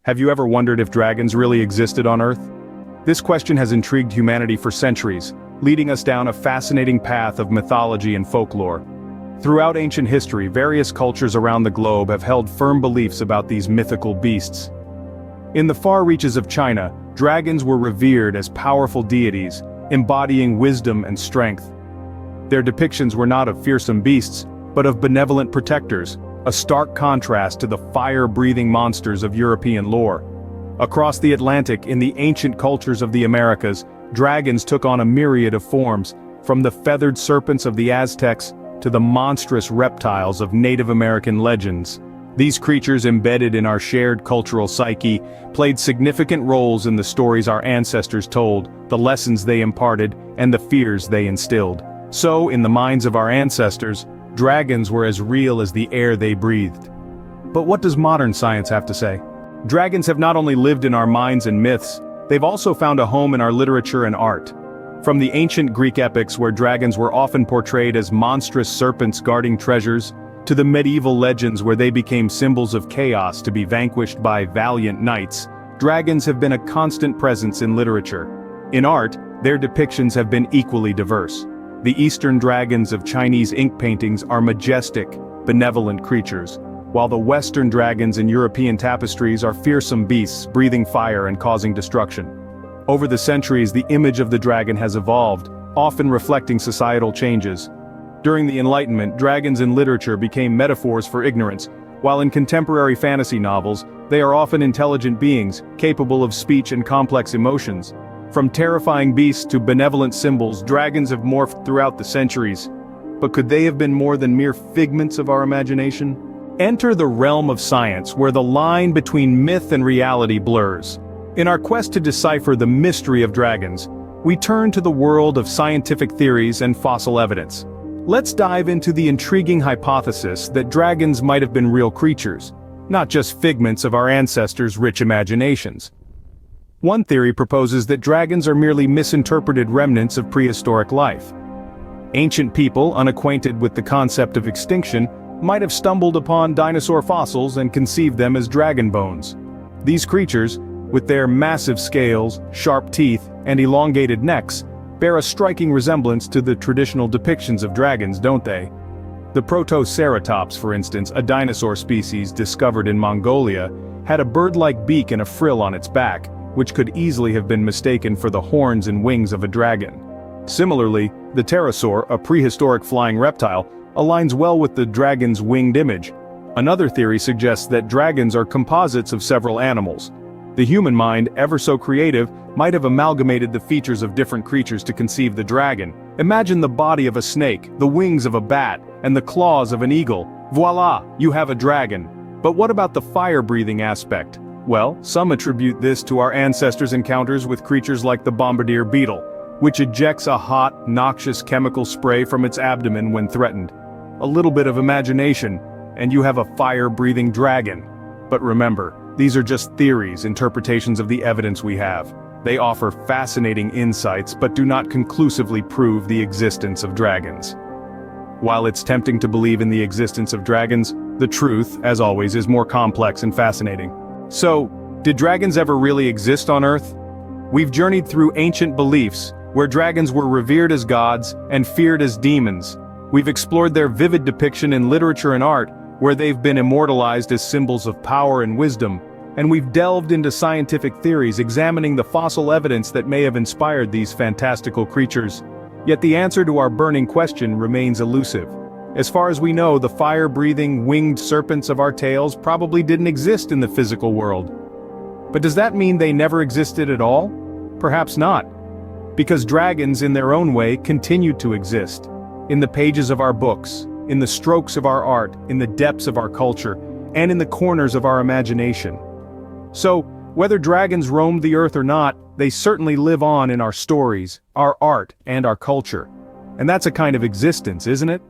Have you ever wondered if dragons really existed on Earth? This question has intrigued humanity for centuries, leading us down a fascinating path of mythology and folklore. Throughout ancient history, various cultures around the globe have held firm beliefs about these mythical beasts. In the far reaches of China, dragons were revered as powerful deities, embodying wisdom and strength. Their depictions were not of fearsome beasts, but of benevolent protectors, a stark contrast to the fire-breathing monsters of European lore. Across the Atlantic, in the ancient cultures of the Americas, dragons took on a myriad of forms, from the feathered serpents of the Aztecs to the monstrous reptiles of Native American legends. These creatures, embedded in our shared cultural psyche, played significant roles in the stories our ancestors told, the lessons they imparted, and the fears they instilled. So, in the minds of our ancestors, dragons were as real as the air they breathed. But what does modern science have to say? Dragons have not only lived in our minds and myths, they've also found a home in our literature and art. From the ancient Greek epics where dragons were often portrayed as monstrous serpents guarding treasures, to the medieval legends where they became symbols of chaos to be vanquished by valiant knights, dragons have been a constant presence in literature. In art, their depictions have been equally diverse. The Eastern dragons of Chinese ink paintings are majestic, benevolent creatures, while the Western dragons in European tapestries are fearsome beasts breathing fire and causing destruction. Over the centuries, the image of the dragon has evolved, often reflecting societal changes. During the Enlightenment, dragons in literature became metaphors for ignorance, while in contemporary fantasy novels, they are often intelligent beings, capable of speech and complex emotions. From terrifying beasts to benevolent symbols, dragons have morphed throughout the centuries. But could they have been more than mere figments of our imagination? Enter the realm of science, where the line between myth and reality blurs. In our quest to decipher the mystery of dragons, we turn to the world of scientific theories and fossil evidence. Let's dive into the intriguing hypothesis that dragons might have been real creatures, not just figments of our ancestors' rich imaginations. One theory proposes that dragons are merely misinterpreted remnants of prehistoric life. Ancient people, unacquainted with the concept of extinction, might have stumbled upon dinosaur fossils and conceived them as dragon bones. These creatures, with their massive scales, sharp teeth, and elongated necks, bear a striking resemblance to the traditional depictions of dragons, don't they? The Protoceratops, for instance, a dinosaur species discovered in Mongolia, had a bird-like beak and a frill on its back, which could easily have been mistaken for the horns and wings of a dragon. Similarly, the pterosaur, a prehistoric flying reptile, aligns well with the dragon's winged image. Another theory suggests that dragons are composites of several animals. The human mind, ever so creative, might have amalgamated the features of different creatures to conceive the dragon. Imagine the body of a snake, the wings of a bat, and the claws of an eagle. Voila, you have a dragon. But what about the fire-breathing aspect? Well, some attribute this to our ancestors' encounters with creatures like the bombardier beetle, which ejects a hot, noxious chemical spray from its abdomen when threatened. A little bit of imagination, and you have a fire-breathing dragon. But remember, these are just theories, interpretations of the evidence we have. They offer fascinating insights but do not conclusively prove the existence of dragons. While it's tempting to believe in the existence of dragons, the truth, as always, is more complex and fascinating. So, did dragons ever really exist on Earth? We've journeyed through ancient beliefs, where dragons were revered as gods and feared as demons. We've explored their vivid depiction in literature and art, where they've been immortalized as symbols of power and wisdom. And we've delved into scientific theories, examining the fossil evidence that may have inspired these fantastical creatures. Yet the answer to our burning question remains elusive. As far as we know, the fire-breathing, winged serpents of our tales probably didn't exist in the physical world. But does that mean they never existed at all? Perhaps not. Because dragons, in their own way, continued to exist. In the pages of our books, in the strokes of our art, in the depths of our culture, and in the corners of our imagination. So, whether dragons roamed the earth or not, they certainly live on in our stories, our art, and our culture. And that's a kind of existence, isn't it?